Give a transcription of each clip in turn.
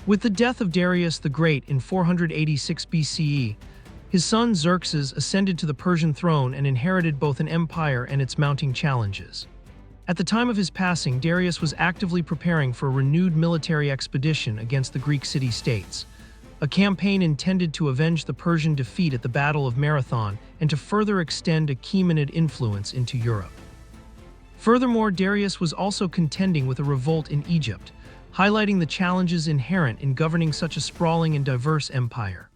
With the death of Darius the Great in 486 BCE, his son Xerxes ascended to the Persian throne and inherited both an empire and its mounting challenges. At the time of his passing, Darius was actively preparing for a renewed military expedition against the Greek city-states, a campaign intended to avenge the Persian defeat at the Battle of Marathon and to further extend Achaemenid influence into Europe. Furthermore, Darius was also contending with a revolt in Egypt, highlighting the challenges inherent in governing such a sprawling and diverse empire.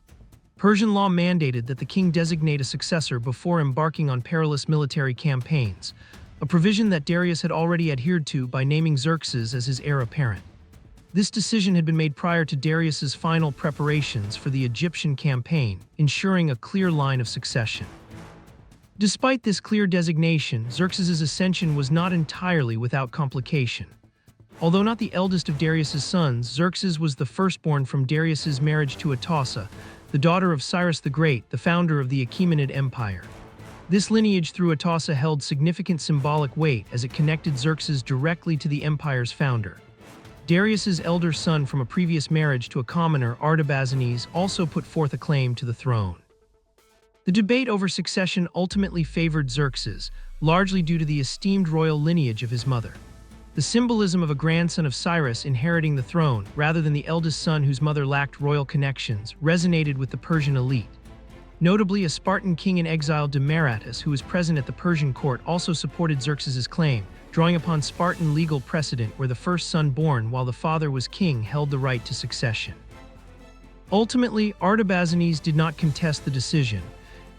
Persian law mandated that the king designate a successor before embarking on perilous military campaigns, a provision that Darius had already adhered to by naming Xerxes as his heir apparent. This decision had been made prior to Darius's final preparations for the Egyptian campaign, ensuring a clear line of succession. Despite this clear designation, Xerxes's ascension was not entirely without complication. Although not the eldest of Darius's sons, Xerxes was the firstborn from Darius's marriage to Atossa, the daughter of Cyrus the Great, the founder of the Achaemenid Empire. This lineage through Atossa held significant symbolic weight as it connected Xerxes directly to the empire's founder. Darius's elder son from a previous marriage to a commoner, Artabazanes, also put forth a claim to the throne. The debate over succession ultimately favored Xerxes, largely due to the esteemed royal lineage of his mother. The symbolism of a grandson of Cyrus inheriting the throne, rather than the eldest son whose mother lacked royal connections, resonated with the Persian elite. Notably, a Spartan king in exile, Demaratus, who was present at the Persian court, also supported Xerxes's claim, drawing upon Spartan legal precedent where the first son born while the father was king held the right to succession. Ultimately, Artabazanes did not contest the decision,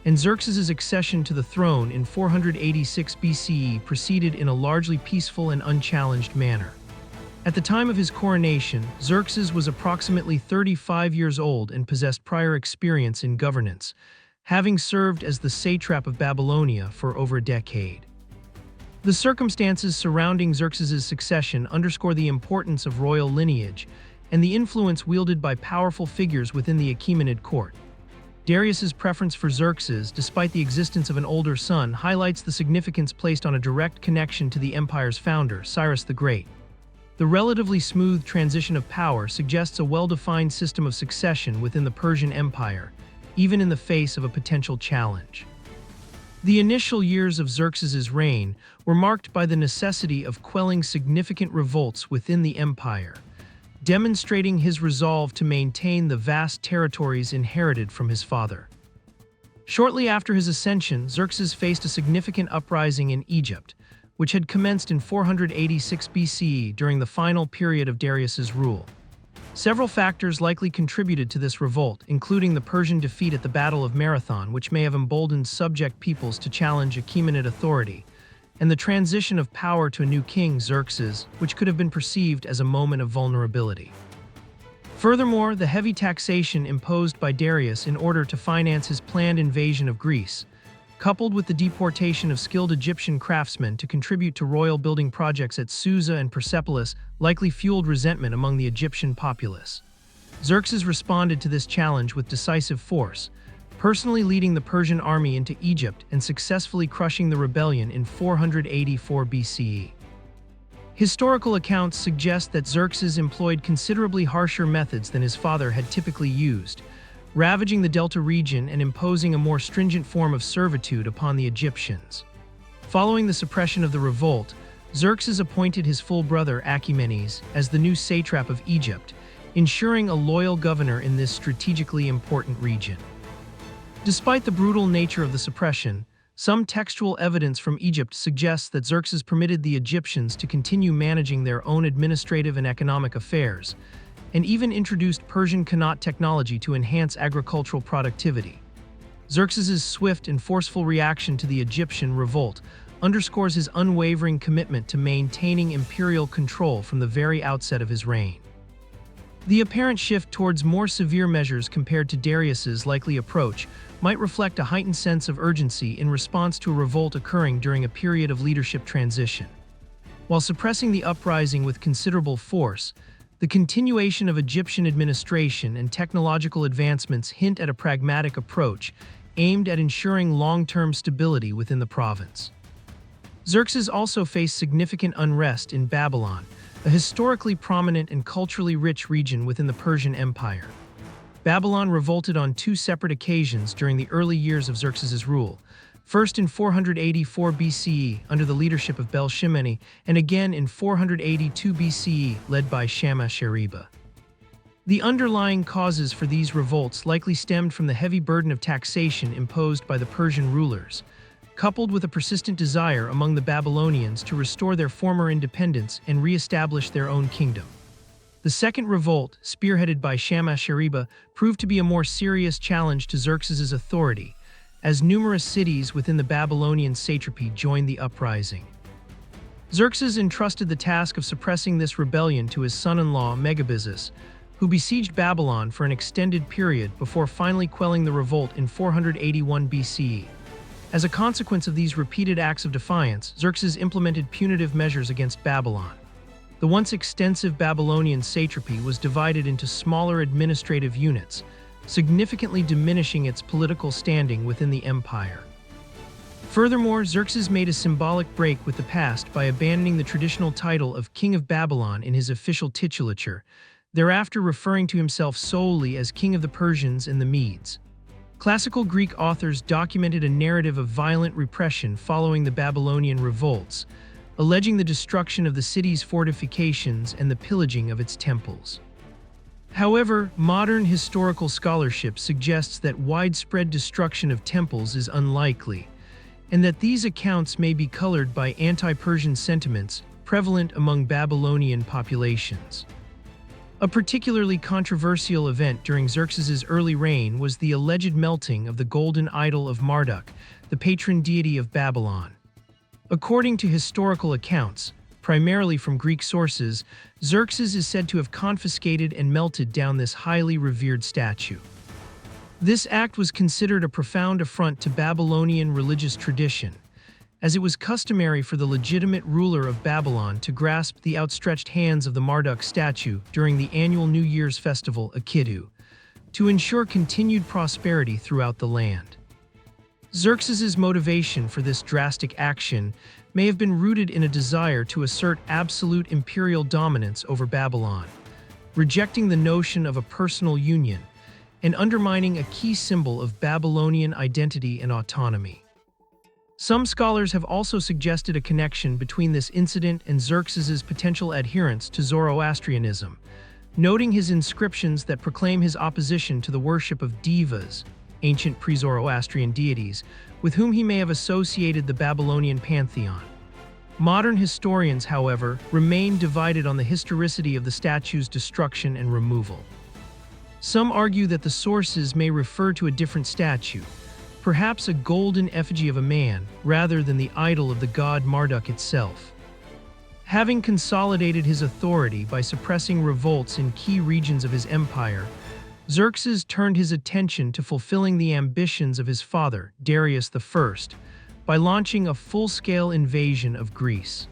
and Xerxes's accession to the throne in 486 BCE proceeded in a largely peaceful and unchallenged manner. At the time of his coronation, Xerxes was approximately 35 years old and possessed prior experience in governance, having served as the satrap of Babylonia for over a decade. The circumstances surrounding Xerxes's succession underscore the importance of royal lineage and the influence wielded by powerful figures within the Achaemenid court. Darius's preference for Xerxes, despite the existence of an older son, highlights the significance placed on a direct connection to the empire's founder, Cyrus the Great. The relatively smooth transition of power suggests a well-defined system of succession within the Persian Empire, even in the face of a potential challenge. The initial years of Xerxes's reign were marked by the necessity of quelling significant revolts within the empire, demonstrating his resolve to maintain the vast territories inherited from his father. Shortly after his ascension, Xerxes faced a significant uprising in Egypt, which had commenced in 486 BCE during the final period of Darius's rule. Several factors likely contributed to this revolt, including the Persian defeat at the Battle of Marathon, which may have emboldened subject peoples to challenge Achaemenid authority, and the transition of power to a new king, Xerxes, which could have been perceived as a moment of vulnerability. Furthermore, the heavy taxation imposed by Darius in order to finance his planned invasion of Greece, coupled with the deportation of skilled Egyptian craftsmen to contribute to royal building projects at Susa and Persepolis, likely fueled resentment among the Egyptian populace. Xerxes responded to this challenge with decisive force, personally leading the Persian army into Egypt and successfully crushing the rebellion in 484 BCE. Historical accounts suggest that Xerxes employed considerably harsher methods than his father had typically used, ravaging the Delta region and imposing a more stringent form of servitude upon the Egyptians. Following the suppression of the revolt, Xerxes appointed his full brother Achaemenes as the new satrap of Egypt, ensuring a loyal governor in this strategically important region. Despite the brutal nature of the suppression, some textual evidence from Egypt suggests that Xerxes permitted the Egyptians to continue managing their own administrative and economic affairs, and even introduced Persian Qanat technology to enhance agricultural productivity. Xerxes's swift and forceful reaction to the Egyptian revolt underscores his unwavering commitment to maintaining imperial control from the very outset of his reign. The apparent shift towards more severe measures compared to Darius's likely approach might reflect a heightened sense of urgency in response to a revolt occurring during a period of leadership transition. While suppressing the uprising with considerable force, the continuation of Egyptian administration and technological advancements hint at a pragmatic approach aimed at ensuring long-term stability within the province. Xerxes also faced significant unrest in Babylon, a historically prominent and culturally rich region within the Persian Empire. Babylon revolted on two separate occasions during the early years of Xerxes' rule, first in 484 BCE under the leadership of Bel-shimanni, and again in 482 BCE led by Shamash-eriba. The underlying causes for these revolts likely stemmed from the heavy burden of taxation imposed by the Persian rulers, coupled with a persistent desire among the Babylonians to restore their former independence and re-establish their own kingdom. The second revolt, spearheaded by Shamash-eriba, proved to be a more serious challenge to Xerxes' authority, as numerous cities within the Babylonian satrapy joined the uprising. Xerxes entrusted the task of suppressing this rebellion to his son-in-law Megabyzus, who besieged Babylon for an extended period before finally quelling the revolt in 481 BCE. As a consequence of these repeated acts of defiance, Xerxes implemented punitive measures against Babylon. The once extensive Babylonian satrapy was divided into smaller administrative units, significantly diminishing its political standing within the empire. Furthermore, Xerxes made a symbolic break with the past by abandoning the traditional title of King of Babylon in his official titulature, thereafter referring to himself solely as King of the Persians and the Medes. Classical Greek authors documented a narrative of violent repression following the Babylonian revolts, alleging the destruction of the city's fortifications and the pillaging of its temples. However, modern historical scholarship suggests that widespread destruction of temples is unlikely, and that these accounts may be colored by anti-Persian sentiments prevalent among Babylonian populations. A particularly controversial event during Xerxes' early reign was the alleged melting of the golden idol of Marduk, the patron deity of Babylon. According to historical accounts, primarily from Greek sources, Xerxes is said to have confiscated and melted down this highly revered statue. This act was considered a profound affront to Babylonian religious tradition, as it was customary for the legitimate ruler of Babylon to grasp the outstretched hands of the Marduk statue during the annual New Year's festival Akitu, to ensure continued prosperity throughout the land. Xerxes' motivation for this drastic action may have been rooted in a desire to assert absolute imperial dominance over Babylon, rejecting the notion of a personal union and undermining a key symbol of Babylonian identity and autonomy. Some scholars have also suggested a connection between this incident and Xerxes' potential adherence to Zoroastrianism, noting his inscriptions that proclaim his opposition to the worship of devas, ancient pre-Zoroastrian deities, with whom he may have associated the Babylonian pantheon. Modern historians, however, remain divided on the historicity of the statue's destruction and removal. Some argue that the sources may refer to a different statue, perhaps a golden effigy of a man, rather than the idol of the god Marduk itself. Having consolidated his authority by suppressing revolts in key regions of his empire, Xerxes turned his attention to fulfilling the ambitions of his father, Darius I, by launching a full-scale invasion of Greece.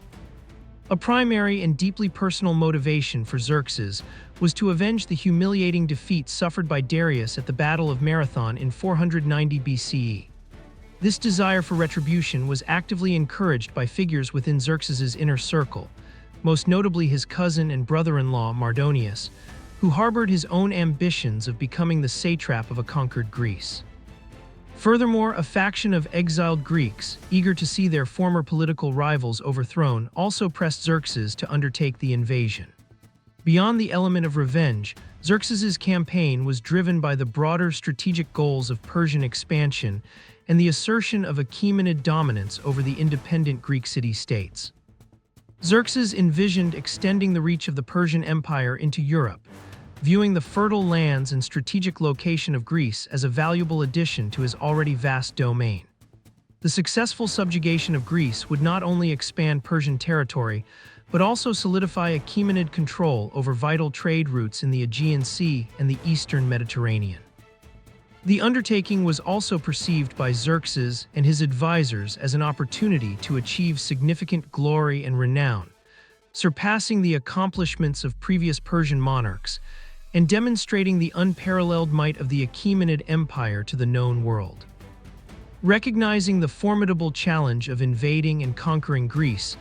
A primary and deeply personal motivation for Xerxes was to avenge the humiliating defeat suffered by Darius at the Battle of Marathon in 490 BCE. This desire for retribution was actively encouraged by figures within Xerxes' inner circle, most notably his cousin and brother-in-law Mardonius, who harbored his own ambitions of becoming the satrap of a conquered Greece. Furthermore, a faction of exiled Greeks, eager to see their former political rivals overthrown, also pressed Xerxes to undertake the invasion. Beyond the element of revenge, Xerxes' campaign was driven by the broader strategic goals of Persian expansion and the assertion of Achaemenid dominance over the independent Greek city-states. Xerxes envisioned extending the reach of the Persian Empire into Europe, viewing the fertile lands and strategic location of Greece as a valuable addition to his already vast domain. The successful subjugation of Greece would not only expand Persian territory, but also solidify Achaemenid control over vital trade routes in the Aegean Sea and the eastern Mediterranean. The undertaking was also perceived by Xerxes and his advisors as an opportunity to achieve significant glory and renown, surpassing the accomplishments of previous Persian monarchs and demonstrating the unparalleled might of the Achaemenid Empire to the known world. Recognizing the formidable challenge of invading and conquering Greece,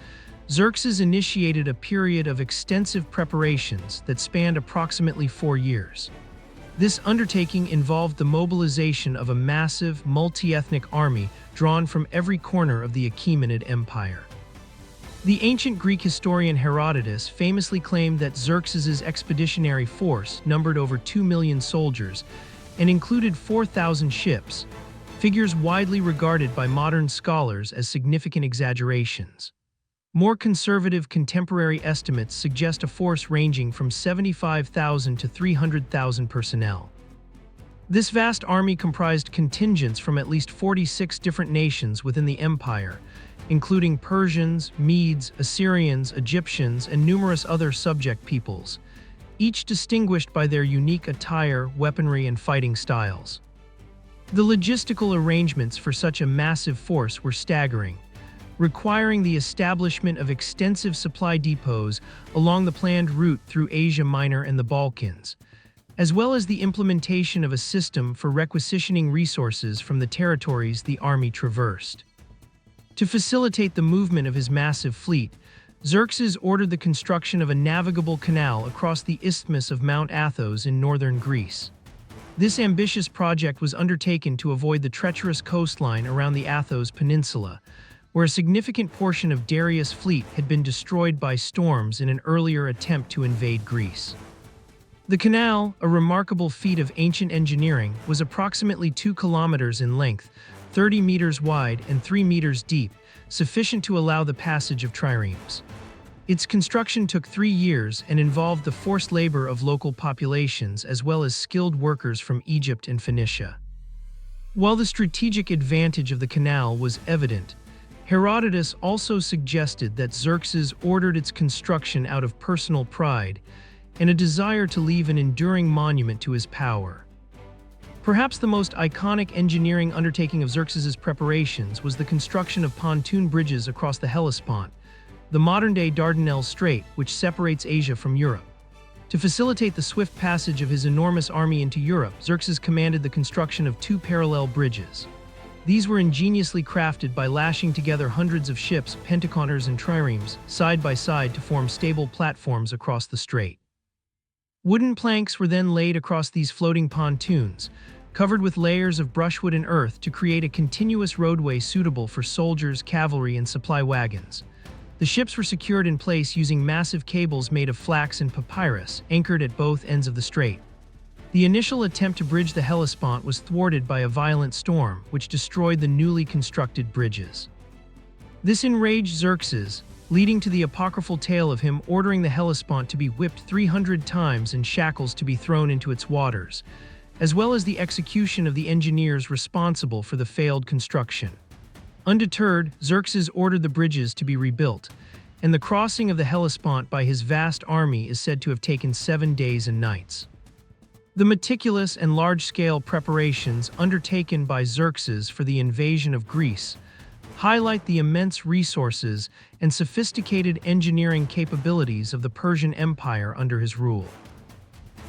Xerxes initiated a period of extensive preparations that spanned approximately 4 years. This undertaking involved the mobilization of a massive, multi-ethnic army drawn from every corner of the Achaemenid Empire. The ancient Greek historian Herodotus famously claimed that Xerxes's expeditionary force numbered over 2 million soldiers and included 4,000 ships, figures widely regarded by modern scholars as significant exaggerations. More conservative contemporary estimates suggest a force ranging from 75,000 to 300,000 personnel. This vast army comprised contingents from at least 46 different nations within the empire, including Persians, Medes, Assyrians, Egyptians, and numerous other subject peoples, each distinguished by their unique attire, weaponry, and fighting styles. The logistical arrangements for such a massive force were staggering, requiring the establishment of extensive supply depots along the planned route through Asia Minor and the Balkans, as well as the implementation of a system for requisitioning resources from the territories the army traversed. To facilitate the movement of his massive fleet, Xerxes ordered the construction of a navigable canal across the isthmus of Mount Athos in northern Greece. This ambitious project was undertaken to avoid the treacherous coastline around the Athos Peninsula, where a significant portion of Darius' fleet had been destroyed by storms in an earlier attempt to invade Greece. The canal, a remarkable feat of ancient engineering, was approximately 2 kilometers in length, 30 meters wide and 3 meters deep, sufficient to allow the passage of triremes. Its construction took 3 years and involved the forced labor of local populations as well as skilled workers from Egypt and Phoenicia. While the strategic advantage of the canal was evident, Herodotus also suggested that Xerxes ordered its construction out of personal pride and a desire to leave an enduring monument to his power. Perhaps the most iconic engineering undertaking of Xerxes's preparations was the construction of pontoon bridges across the Hellespont, the modern-day Dardanelles Strait, which separates Asia from Europe. To facilitate the swift passage of his enormous army into Europe, Xerxes commanded the construction of 2 parallel bridges. These were ingeniously crafted by lashing together hundreds of ships, penteconters, and triremes, side by side to form stable platforms across the strait. Wooden planks were then laid across these floating pontoons, covered with layers of brushwood and earth to create a continuous roadway suitable for soldiers, cavalry, and supply wagons. The ships were secured in place using massive cables made of flax and papyrus, anchored at both ends of the strait. The initial attempt to bridge the Hellespont was thwarted by a violent storm, which destroyed the newly constructed bridges. This enraged Xerxes, leading to the apocryphal tale of him ordering the Hellespont to be whipped 300 times and shackles to be thrown into its waters, as well as the execution of the engineers responsible for the failed construction. Undeterred, Xerxes ordered the bridges to be rebuilt, and the crossing of the Hellespont by his vast army is said to have taken 7 days and nights. The meticulous and large-scale preparations undertaken by Xerxes for the invasion of Greece highlight the immense resources and sophisticated engineering capabilities of the Persian Empire under his rule.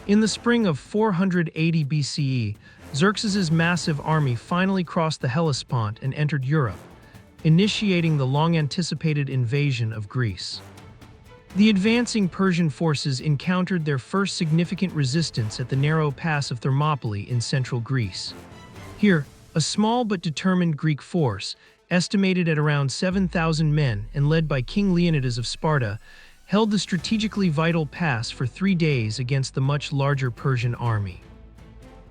In the spring of 480 BCE, Xerxes's massive army finally crossed the Hellespont and entered Europe, initiating the long-anticipated invasion of Greece. The advancing Persian forces encountered their first significant resistance at the narrow pass of Thermopylae in central Greece. Here, a small but determined Greek force, estimated at around 7,000 men and led by King Leonidas of Sparta, held the strategically vital pass for 3 days against the much larger Persian army.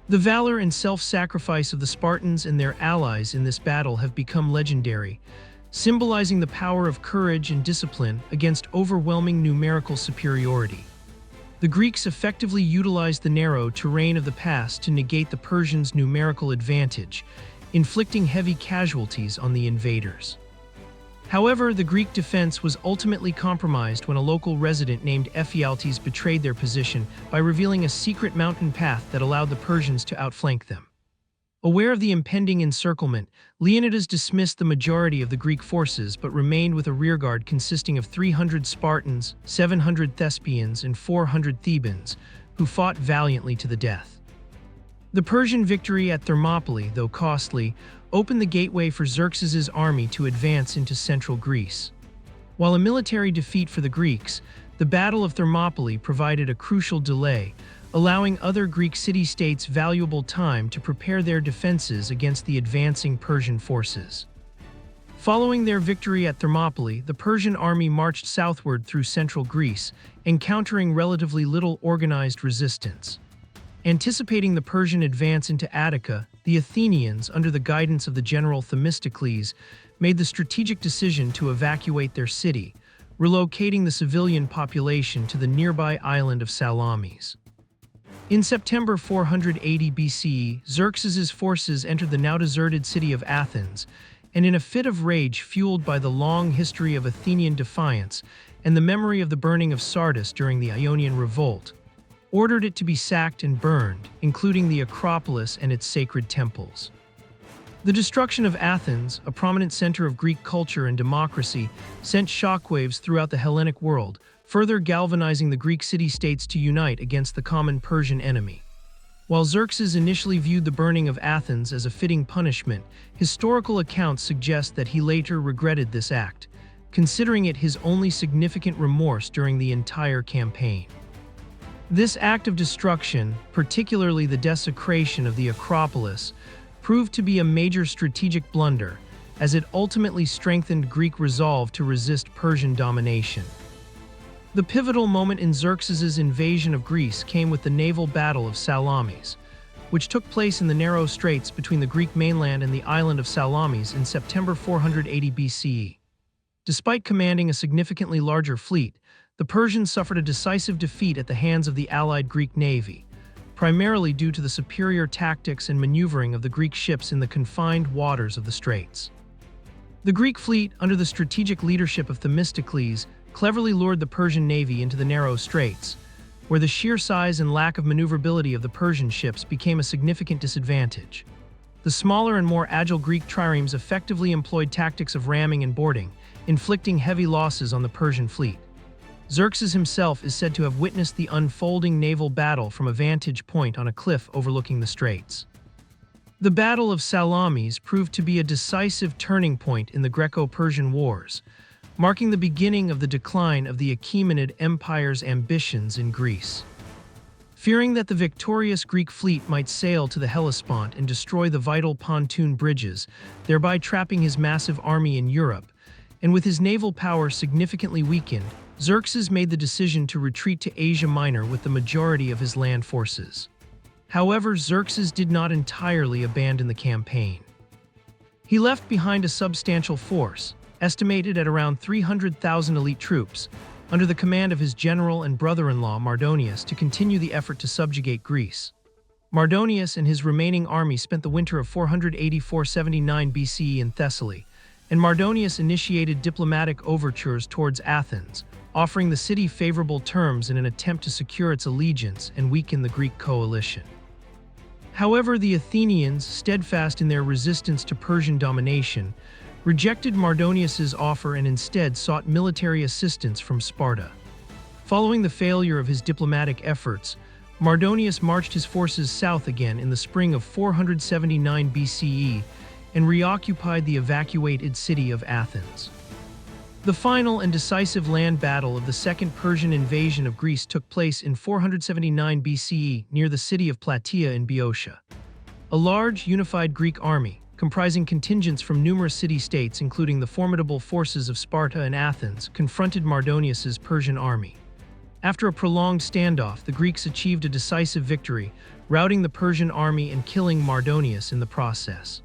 The valor and self-sacrifice of the Spartans and their allies in this battle have become legendary, symbolizing the power of courage and discipline against overwhelming numerical superiority. The Greeks effectively utilized the narrow terrain of the pass to negate the Persians' numerical advantage, inflicting heavy casualties on the invaders. However, the Greek defense was ultimately compromised when a local resident named Ephialtes betrayed their position by revealing a secret mountain path that allowed the Persians to outflank them. Aware of the impending encirclement, Leonidas dismissed the majority of the Greek forces but remained with a rearguard consisting of 300 Spartans, 700 Thespians, and 400 Thebans, who fought valiantly to the death. The Persian victory at Thermopylae, though costly, opened the gateway for Xerxes's army to advance into central Greece. While a military defeat for the Greeks, the Battle of Thermopylae provided a crucial delay, allowing other Greek city-states valuable time to prepare their defenses against the advancing Persian forces. Following their victory at Thermopylae, the Persian army marched southward through central Greece, encountering relatively little organized resistance. Anticipating the Persian advance into Attica, the Athenians, under the guidance of the general Themistocles, made the strategic decision to evacuate their city, relocating the civilian population to the nearby island of Salamis. In September 480 BCE, Xerxes' forces entered the now deserted city of Athens, and in a fit of rage fueled by the long history of Athenian defiance and the memory of the burning of Sardis during the Ionian revolt, ordered it to be sacked and burned, including the Acropolis and its sacred temples. The destruction of Athens, a prominent center of Greek culture and democracy, sent shockwaves throughout the Hellenic world, further galvanizing the Greek city-states to unite against the common Persian enemy. While Xerxes initially viewed the burning of Athens as a fitting punishment, historical accounts suggest that he later regretted this act, considering it his only significant remorse during the entire campaign. This act of destruction, particularly the desecration of the Acropolis, proved to be a major strategic blunder, as it ultimately strengthened Greek resolve to resist Persian domination. The pivotal moment in Xerxes' invasion of Greece came with the naval battle of Salamis, which took place in the narrow straits between the Greek mainland and the island of Salamis in September 480 BCE. Despite commanding a significantly larger fleet, the Persians suffered a decisive defeat at the hands of the allied Greek navy, primarily due to the superior tactics and maneuvering of the Greek ships in the confined waters of the straits. The Greek fleet, under the strategic leadership of Themistocles, cleverly lured the Persian navy into the narrow straits, where the sheer size and lack of maneuverability of the Persian ships became a significant disadvantage. The smaller and more agile Greek triremes effectively employed tactics of ramming and boarding, inflicting heavy losses on the Persian fleet. Xerxes himself is said to have witnessed the unfolding naval battle from a vantage point on a cliff overlooking the straits. The Battle of Salamis proved to be a decisive turning point in the Greco-Persian Wars, marking the beginning of the decline of the Achaemenid Empire's ambitions in Greece. Fearing that the victorious Greek fleet might sail to the Hellespont and destroy the vital pontoon bridges, thereby trapping his massive army in Europe, and with his naval power significantly weakened, Xerxes made the decision to retreat to Asia Minor with the majority of his land forces. However, Xerxes did not entirely abandon the campaign. He left behind a substantial force, estimated at around 300,000 elite troops, under the command of his general and brother-in-law Mardonius to continue the effort to subjugate Greece. Mardonius and his remaining army spent the winter of 484-79 BCE in Thessaly, and Mardonius initiated diplomatic overtures towards Athens, offering the city favorable terms in an attempt to secure its allegiance and weaken the Greek coalition. However, the Athenians, steadfast in their resistance to Persian domination, rejected Mardonius's offer and instead sought military assistance from Sparta. Following the failure of his diplomatic efforts, Mardonius marched his forces south again in the spring of 479 BCE and reoccupied the evacuated city of Athens. The final and decisive land battle of the Second Persian invasion of Greece took place in 479 BCE near the city of Plataea in Boeotia. A large, unified Greek army, comprising contingents from numerous city-states including the formidable forces of Sparta and Athens, confronted Mardonius's Persian army. After a prolonged standoff, the Greeks achieved a decisive victory, routing the Persian army and killing Mardonius in the process.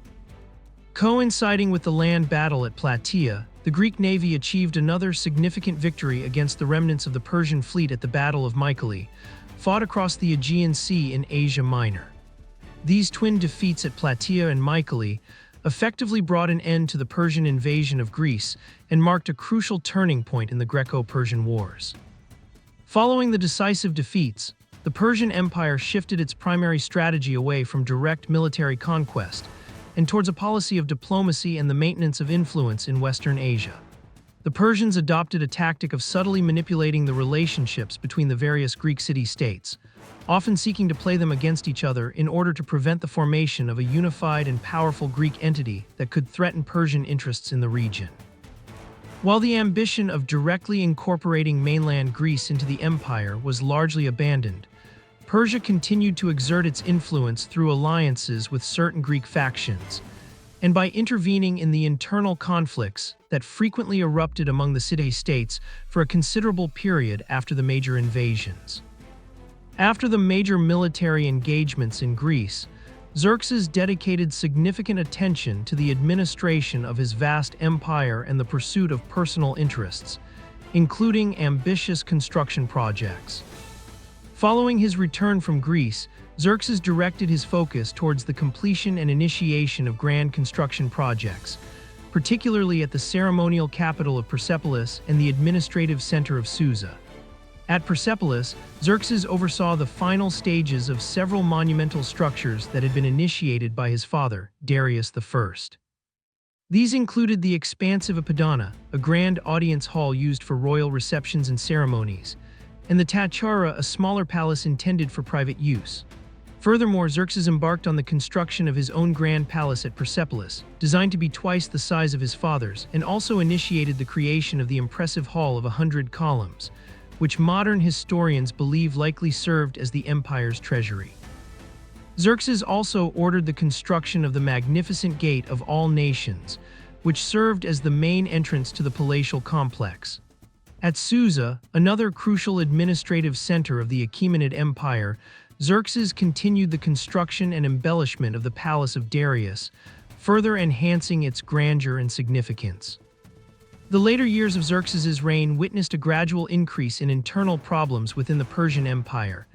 Coinciding with the land battle at Plataea, the Greek navy achieved another significant victory against the remnants of the Persian fleet at the Battle of Mycale, fought across the Aegean Sea in Asia Minor. These twin defeats at Plataea and Mycale effectively brought an end to the Persian invasion of Greece and marked a crucial turning point in the Greco-Persian Wars. Following the decisive defeats, the Persian Empire shifted its primary strategy away from direct military conquest and towards a policy of diplomacy and the maintenance of influence in Western Asia. The Persians adopted a tactic of subtly manipulating the relationships between the various Greek city-states, often seeking to play them against each other in order to prevent the formation of a unified and powerful Greek entity that could threaten Persian interests in the region. While the ambition of directly incorporating mainland Greece into the empire was largely abandoned, Persia continued to exert its influence through alliances with certain Greek factions, and by intervening in the internal conflicts that frequently erupted among the city-states for a considerable period after the major invasions. After the major military engagements in Greece, Xerxes dedicated significant attention to the administration of his vast empire and the pursuit of personal interests, including ambitious construction projects. Following his return from Greece, Xerxes directed his focus towards the completion and initiation of grand construction projects, particularly at the ceremonial capital of Persepolis and the administrative center of Susa. At Persepolis, Xerxes oversaw the final stages of several monumental structures that had been initiated by his father, Darius I. These included the expansive Apadana, a grand audience hall used for royal receptions and ceremonies, and the Tachara, a smaller palace intended for private use. Furthermore, Xerxes embarked on the construction of his own grand palace at Persepolis, designed to be twice the size of his father's, and also initiated the creation of the impressive hall of 100 columns, which modern historians believe likely served as the empire's treasury. Xerxes also ordered the construction of the magnificent Gate of All Nations, which served as the main entrance to the palatial complex. At Susa, another crucial administrative center of the Achaemenid Empire, Xerxes continued the construction and embellishment of the palace of Darius, further enhancing its grandeur and significance. The later years of Xerxes' reign witnessed a gradual increase in internal problems within the Persian Empire,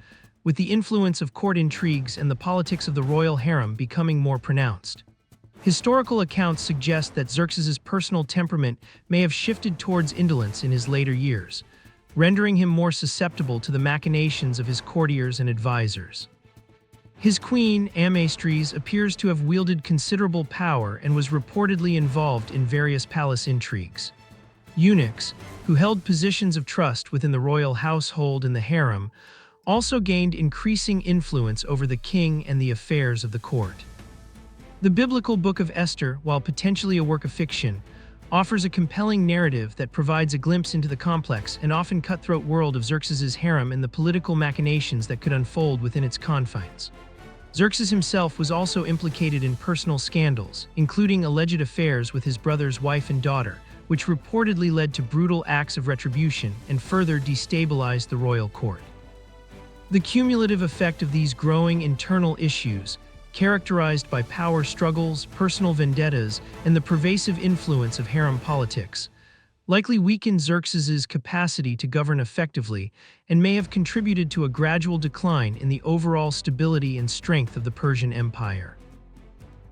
with the influence of court intrigues and the politics of the royal harem becoming more pronounced. Historical accounts suggest that Xerxes' personal temperament may have shifted towards indolence in his later years, rendering him more susceptible to the machinations of his courtiers and advisors. His queen, Amastris, appears to have wielded considerable power and was reportedly involved in various palace intrigues. Eunuchs, who held positions of trust within the royal household and the harem, also gained increasing influence over the king and the affairs of the court. The biblical Book of Esther, while potentially a work of fiction, offers a compelling narrative that provides a glimpse into the complex and often cutthroat world of Xerxes' harem and the political machinations that could unfold within its confines. Xerxes himself was also implicated in personal scandals, including alleged affairs with his brother's wife and daughter, which reportedly led to brutal acts of retribution and further destabilized the royal court. The cumulative effect of these growing internal issues, characterized by power struggles, personal vendettas, and the pervasive influence of harem politics, likely weakened Xerxes' capacity to govern effectively and may have contributed to a gradual decline in the overall stability and strength of the Persian Empire.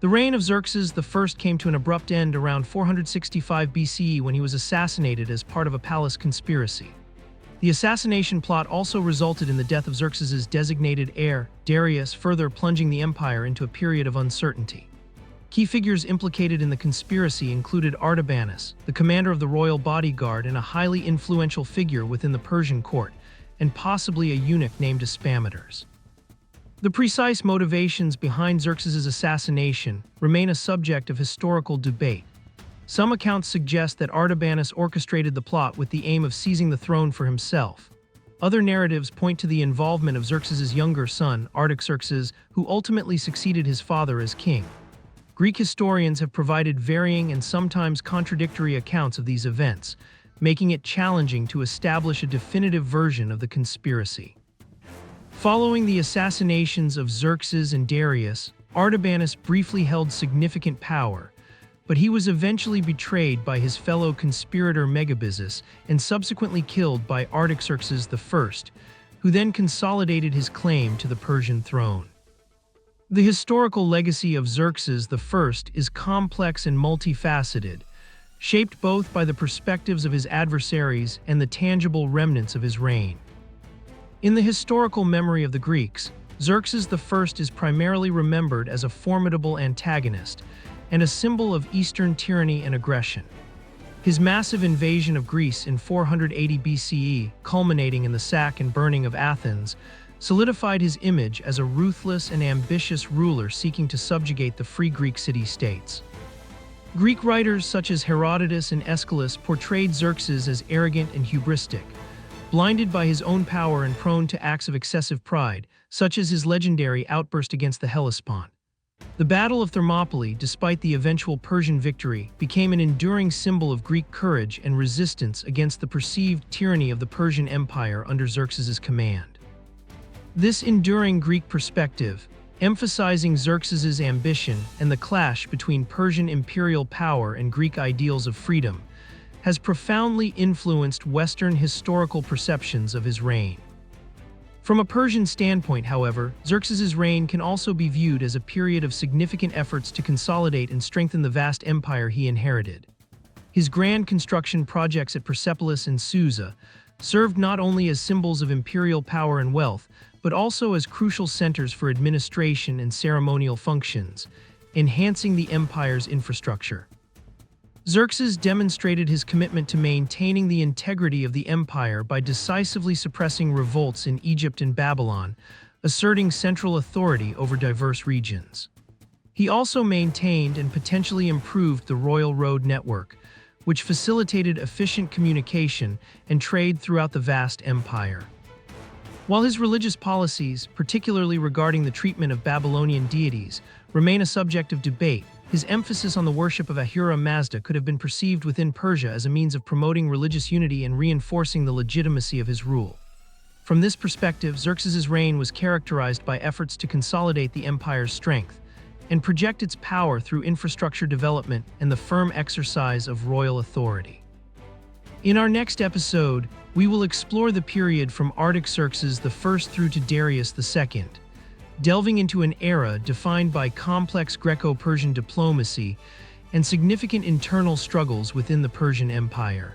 The reign of Xerxes I came to an abrupt end around 465 BCE when he was assassinated as part of a palace conspiracy. The assassination plot also resulted in the death of Xerxes' designated heir, Darius, further plunging the empire into a period of uncertainty. Key figures implicated in the conspiracy included Artabanus, the commander of the royal bodyguard and a highly influential figure within the Persian court, and possibly a eunuch named Achaemenid. The precise motivations behind Xerxes' assassination remain a subject of historical debate. Some accounts suggest that Artabanus orchestrated the plot with the aim of seizing the throne for himself. Other narratives point to the involvement of Xerxes' younger son, Artaxerxes, who ultimately succeeded his father as king. Greek historians have provided varying and sometimes contradictory accounts of these events, making it challenging to establish a definitive version of the conspiracy. Following the assassinations of Xerxes and Darius, Artabanus briefly held significant power, but he was eventually betrayed by his fellow conspirator Megabyzus and subsequently killed by Artaxerxes I, who then consolidated his claim to the Persian throne. The historical legacy of Xerxes I is complex and multifaceted, shaped both by the perspectives of his adversaries and the tangible remnants of his reign. In the historical memory of the Greeks, Xerxes I is primarily remembered as a formidable antagonist and a symbol of Eastern tyranny and aggression. His massive invasion of Greece in 480 BCE, culminating in the sack and burning of Athens, solidified his image as a ruthless and ambitious ruler seeking to subjugate the free Greek city-states. Greek writers such as Herodotus and Aeschylus portrayed Xerxes as arrogant and hubristic, blinded by his own power and prone to acts of excessive pride, such as his legendary outburst against the Hellespont. The Battle of Thermopylae, despite the eventual Persian victory, became an enduring symbol of Greek courage and resistance against the perceived tyranny of the Persian Empire under Xerxes' command. This enduring Greek perspective, emphasizing Xerxes' ambition and the clash between Persian imperial power and Greek ideals of freedom, has profoundly influenced Western historical perceptions of his reign. From a Persian standpoint, however, Xerxes' reign can also be viewed as a period of significant efforts to consolidate and strengthen the vast empire he inherited. His grand construction projects at Persepolis and Susa served not only as symbols of imperial power and wealth, but also as crucial centers for administration and ceremonial functions, enhancing the empire's infrastructure. Xerxes demonstrated his commitment to maintaining the integrity of the empire by decisively suppressing revolts in Egypt and Babylon, asserting central authority over diverse regions. He also maintained and potentially improved the royal road network, which facilitated efficient communication and trade throughout the vast empire. While his religious policies, particularly regarding the treatment of Babylonian deities, remain a subject of debate, his emphasis on the worship of Ahura Mazda could have been perceived within Persia as a means of promoting religious unity and reinforcing the legitimacy of his rule. From this perspective, Xerxes' reign was characterized by efforts to consolidate the empire's strength and project its power through infrastructure development and the firm exercise of royal authority. In our next episode, we will explore the period from Artaxerxes I through to Darius II, delving into an era defined by complex Greco-Persian diplomacy and significant internal struggles within the Persian Empire.